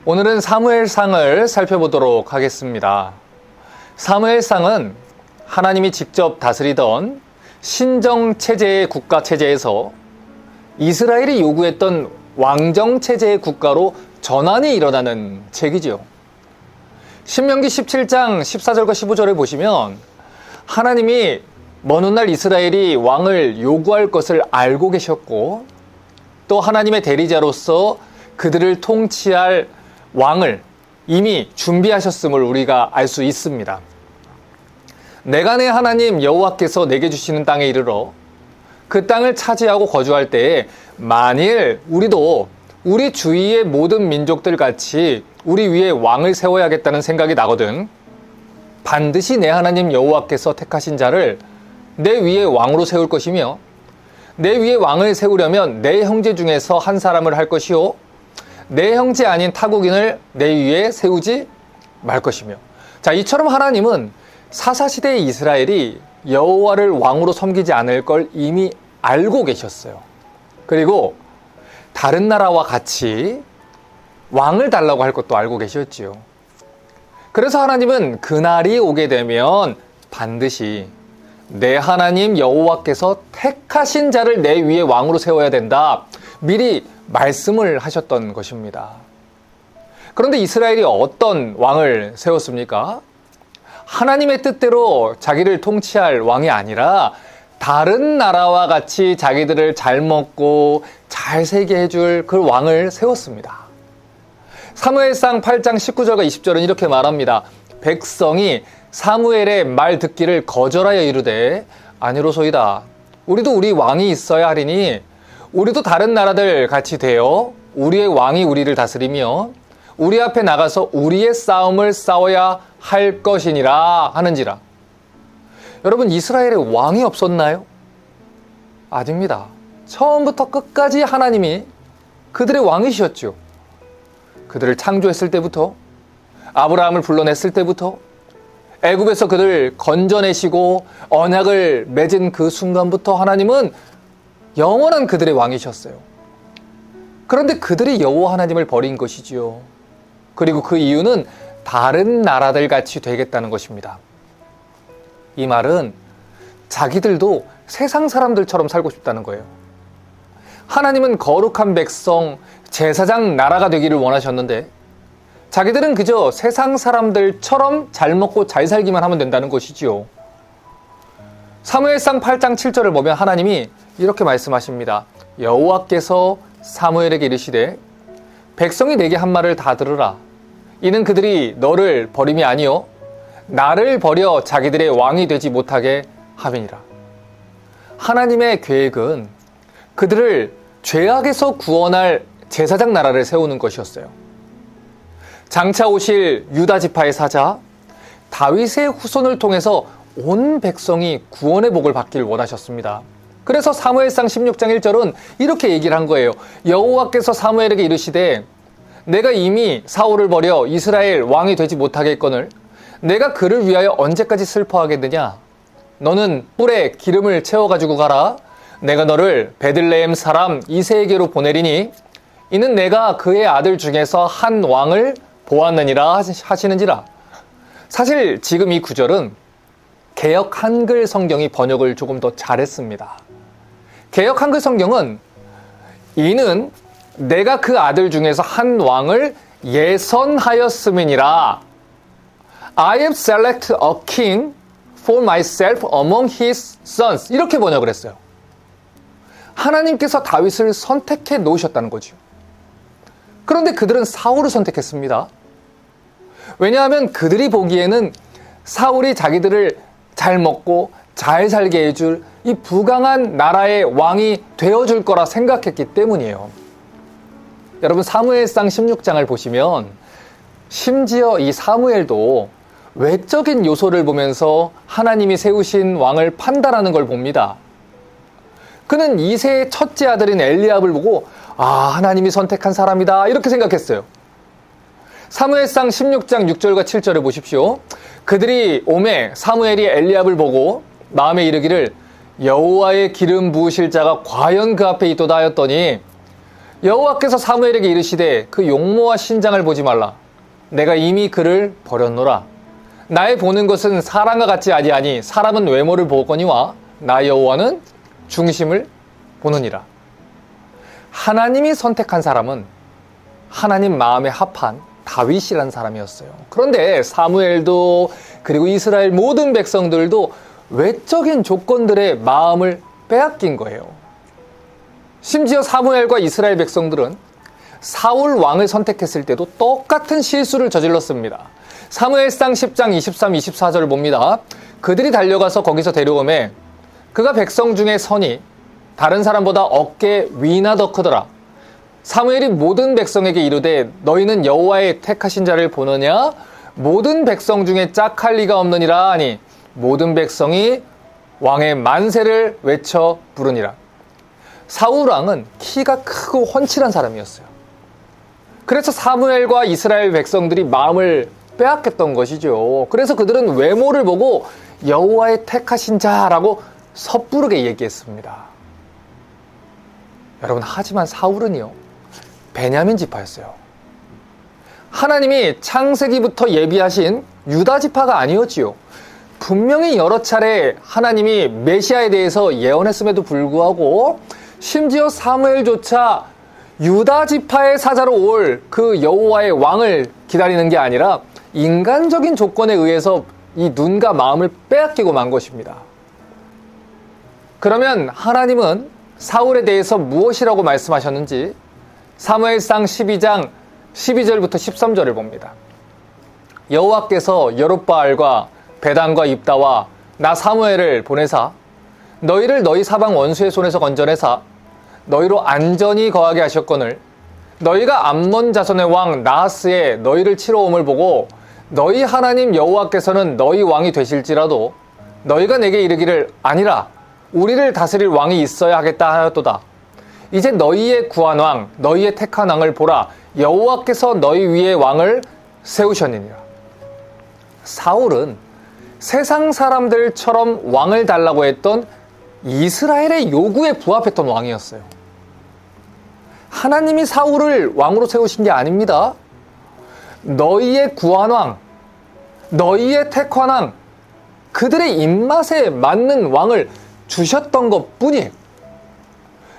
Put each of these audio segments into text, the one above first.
오늘은 사무엘상을 살펴보도록 하겠습니다. 사무엘상은 하나님이 직접 다스리던 신정체제의 국가체제에서 이스라엘이 요구했던 왕정체제의 국가로 전환이 일어나는 책이지요. 신명기 17장 14절과 15절을 보시면 하나님이 먼 훗날 이스라엘이 왕을 요구할 것을 알고 계셨고 또 하나님의 대리자로서 그들을 통치할 왕을 이미 준비하셨음을 우리가 알 수 있습니다. 내가 내 하나님 여호와께서 내게 주시는 땅에 이르러 그 땅을 차지하고 거주할 때에 만일 우리도 우리 주위의 모든 민족들 같이 우리 위에 왕을 세워야겠다는 생각이 나거든 반드시 내 하나님 여호와께서 택하신 자를 내 위에 왕으로 세울 것이며 내 위에 왕을 세우려면 내 형제 중에서 한 사람을 할 것이요 내 형제 아닌 타국인을 내 위에 세우지 말 것이며. 자, 이처럼 하나님은 사사시대의 이스라엘이 여호와를 왕으로 섬기지 않을 걸 이미 알고 계셨어요. 그리고 다른 나라와 같이 왕을 달라고 할 것도 알고 계셨지요. 그래서 하나님은 그날이 오게 되면 반드시 내 하나님 여호와께서 택하신 자를 내 위에 왕으로 세워야 된다. 미리 말씀을 하셨던 것입니다. 그런데 이스라엘이 어떤 왕을 세웠습니까? 하나님의 뜻대로 자기를 통치할 왕이 아니라 다른 나라와 같이 자기들을 잘 먹고 잘 살게 해줄 그 왕을 세웠습니다. 사무엘상 8장 19절과 20절은 이렇게 말합니다. 백성이 사무엘의 말 듣기를 거절하여 이르되 아니로소이다. 우리도 우리 왕이 있어야 하리니 우리도 다른 나라들 같이 되어 우리의 왕이 우리를 다스리며 우리 앞에 나가서 우리의 싸움을 싸워야 할 것이니라 하는지라. 여러분, 이스라엘에 왕이 없었나요? 아닙니다. 처음부터 끝까지 하나님이 그들의 왕이셨죠. 그들을 창조했을 때부터, 아브라함을 불러냈을 때부터, 애굽에서 그들을 건져내시고 언약을 맺은 그 순간부터 하나님은 영원한 그들의 왕이셨어요. 그런데 그들이 여호와 하나님을 버린 것이지요. 그리고 그 이유는 다른 나라들 같이 되겠다는 것입니다. 이 말은 자기들도 세상 사람들처럼 살고 싶다는 거예요. 하나님은 거룩한 백성, 제사장 나라가 되기를 원하셨는데 자기들은 그저 세상 사람들처럼 잘 먹고 잘 살기만 하면 된다는 것이지요. 사무엘상 8장 7절을 보면 하나님이 이렇게 말씀하십니다. 여호와께서 사무엘에게 이르시되 백성이 내게 한 말을 다 들으라. 이는 그들이 너를 버림이 아니요 나를 버려 자기들의 왕이 되지 못하게 함이니라. 하나님의 계획은 그들을 죄악에서 구원할 제사장 나라를 세우는 것이었어요. 장차 오실 유다 지파의 사자 다윗의 후손을 통해서 온 백성이 구원의 복을 받기를 원하셨습니다. 그래서 사무엘상 16장 1절은 이렇게 얘기를 한 거예요. 여호와께서 사무엘에게 이르시되 내가 이미 사울을 버려 이스라엘 왕이 되지 못하게 했거늘 내가 그를 위하여 언제까지 슬퍼하겠느냐. 너는 뿔에 기름을 채워가지고 가라. 내가 너를 베들레헴 사람 이새에게로 보내리니 이는 내가 그의 아들 중에서 한 왕을 보았느니라 하시는지라. 사실 지금 이 구절은 개역 한글 성경이 번역을 조금 더 잘했습니다. 개역 한글 성경은 이는 내가 그 아들 중에서 한 왕을 예선하였음이니라. I have selected a king for myself among his sons. 이렇게 번역을 했어요. 하나님께서 다윗을 선택해 놓으셨다는 거죠. 그런데 그들은 사울을 선택했습니다. 왜냐하면 그들이 보기에는 사울이 자기들을 잘 먹고 잘 살게 해줄 이 부강한 나라의 왕이 되어줄 거라 생각했기 때문이에요. 여러분, 사무엘상 16장을 보시면 심지어 이 사무엘도 외적인 요소를 보면서 하나님이 세우신 왕을 판단하는 걸 봅니다. 그는 이새의 첫째 아들인 엘리압을 보고 하나님이 선택한 사람이다 이렇게 생각했어요. 사무엘상 16장 6절과 7절을 보십시오. 그들이 오매 사무엘이 엘리압을 보고 마음에 이르기를 여호와의 기름 부으실 자가 과연 그 앞에 있도다 하였더니 여호와께서 사무엘에게 이르시되 그 용모와 신장을 보지 말라. 내가 이미 그를 버렸노라. 나의 보는 것은 사람과 같지 아니하니 사람은 외모를 보거니와 나 여호와는 중심을 보느니라. 하나님이 선택한 사람은 하나님 마음에 합한 다윗이라는 사람이었어요. 그런데 사무엘도 그리고 이스라엘 모든 백성들도 외적인 조건들의 마음을 빼앗긴 거예요. 심지어 사무엘과 이스라엘 백성들은 사울 왕을 선택했을 때도 똑같은 실수를 저질렀습니다. 사무엘상 10장 23, 24절을 봅니다. 그들이 달려가서 거기서 데려오매 그가 백성 중에 선이 다른 사람보다 어깨 위나 더 크더라. 사무엘이 모든 백성에게 이르되 너희는 여호와의 택하신 자를 보느냐? 모든 백성 중에 짝할 리가 없느니라 하니 모든 백성이 왕의 만세를 외쳐 부르니라. 사울 왕은 키가 크고 훤칠한 사람이었어요. 그래서 사무엘과 이스라엘 백성들이 마음을 빼앗겼던 것이죠. 그래서 그들은 외모를 보고 여호와의 택하신 자라고 섣부르게 얘기했습니다. 여러분, 하지만 사울은요, 베냐민 지파였어요. 하나님이 창세기부터 예비하신 유다 지파가 아니었지요. 분명히 여러 차례 하나님이 메시아에 대해서 예언했음에도 불구하고 심지어 사무엘조차 유다 지파의 사자로 올 그 여호와의 왕을 기다리는 게 아니라 인간적인 조건에 의해서 이 눈과 마음을 빼앗기고 만 것입니다. 그러면 하나님은 사울에 대해서 무엇이라고 말씀하셨는지 사무엘상 12장 12절부터 13절을 봅니다. 여호와께서 여룹바알과 베단과 입다와 나 사무엘을 보내사 너희를 너희 사방 원수의 손에서 건져내사 너희로 안전히 거하게 하셨거늘 너희가 암몬 자손의 왕 나하스의 너희를 치러 옴을 보고 너희 하나님 여호와께서는 너희 왕이 되실지라도 너희가 내게 이르기를 아니라 우리를 다스릴 왕이 있어야 하겠다 하였도다. 이제 너희의 구한 왕 너희의 택한 왕을 보라. 여호와께서 너희 위에 왕을 세우셨느니라. 사울은 세상 사람들처럼 왕을 달라고 했던 이스라엘의 요구에 부합했던 왕이었어요. 하나님이 사울을 왕으로 세우신 게 아닙니다. 너희의 구한 왕, 너희의 택한 왕, 그들의 입맛에 맞는 왕을 주셨던 것 뿐이에요.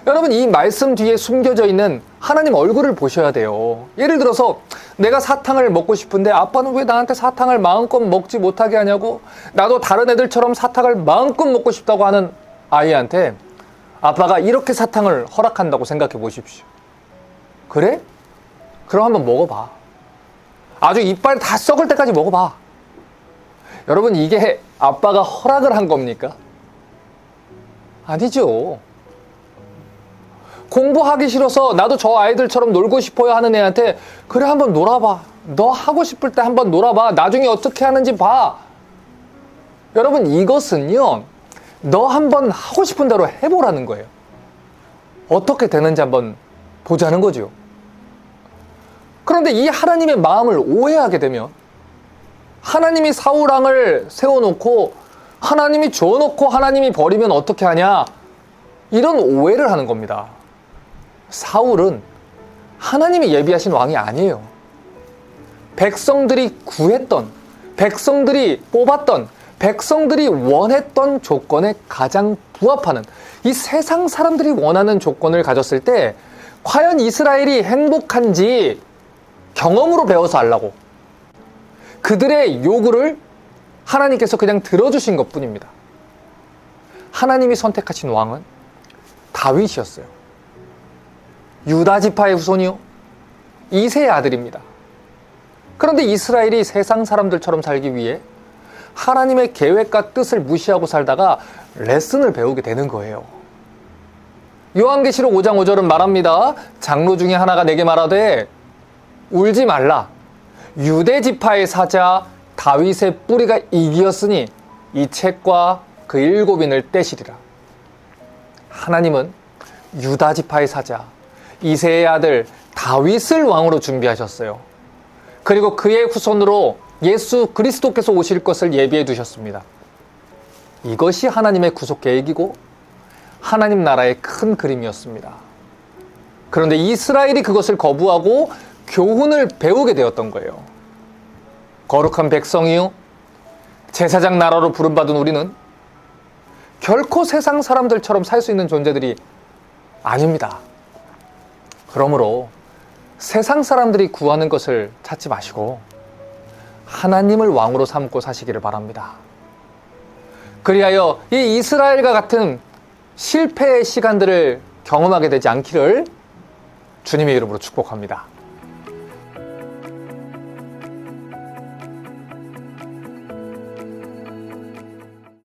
여러분, 이 말씀 뒤에 숨겨져 있는 하나님 얼굴을 보셔야 돼요. 예를 들어서 내가 사탕을 먹고 싶은데 아빠는 왜 나한테 사탕을 마음껏 먹지 못하게 하냐고, 나도 다른 애들처럼 사탕을 마음껏 먹고 싶다고 하는 아이한테 아빠가 이렇게 사탕을 허락한다고 생각해 보십시오. 그래? 그럼 한번 먹어봐. 아주 이빨 다 썩을 때까지 먹어봐. 여러분, 이게 아빠가 허락을 한 겁니까? 아니죠. 공부하기 싫어서 나도 저 아이들처럼 놀고 싶어요 하는 애한테 그래, 한번 놀아봐. 너 하고 싶을 때 한번 놀아봐. 나중에 어떻게 하는지 봐. 여러분, 이것은요, 너 한번 하고 싶은 대로 해보라는 거예요. 어떻게 되는지 한번 보자는 거죠. 그런데 이 하나님의 마음을 오해하게 되면 하나님이 사울왕을 세워놓고 하나님이 줘놓고 하나님이 버리면 어떻게 하냐, 이런 오해를 하는 겁니다. 사울은 하나님이 예비하신 왕이 아니에요. 백성들이 구했던, 백성들이 뽑았던, 백성들이 원했던 조건에 가장 부합하는, 이 세상 사람들이 원하는 조건을 가졌을 때 과연 이스라엘이 행복한지 경험으로 배워서 알라고 그들의 요구를 하나님께서 그냥 들어주신 것 뿐입니다. 하나님이 선택하신 왕은 다윗이었어요. 유다 지파의 후손이요, 이새의 아들입니다. 그런데 이스라엘이 세상 사람들처럼 살기 위해 하나님의 계획과 뜻을 무시하고 살다가 레슨을 배우게 되는 거예요. 요한계시록 5장 5절은 말합니다. 장로 중에 하나가 내게 말하되 울지 말라. 유대 지파의 사자 다윗의 뿌리가 이기었으니 이 책과 그 7인을 떼시리라. 하나님은 유다 지파의 사자 이새의 아들 다윗을 왕으로 준비하셨어요. 그리고 그의 후손으로 예수 그리스도께서 오실 것을 예비해 두셨습니다. 이것이 하나님의 구속 계획이고 하나님 나라의 큰 그림이었습니다. 그런데 이스라엘이 그것을 거부하고 교훈을 배우게 되었던 거예요. 거룩한 백성이요, 제사장 나라로 부름받은 우리는 결코 세상 사람들처럼 살 수 있는 존재들이 아닙니다. 그러므로 세상 사람들이 구하는 것을 찾지 마시고 하나님을 왕으로 삼고 사시기를 바랍니다. 그리하여 이 이스라엘과 같은 실패의 시간들을 경험하게 되지 않기를 주님의 이름으로 축복합니다.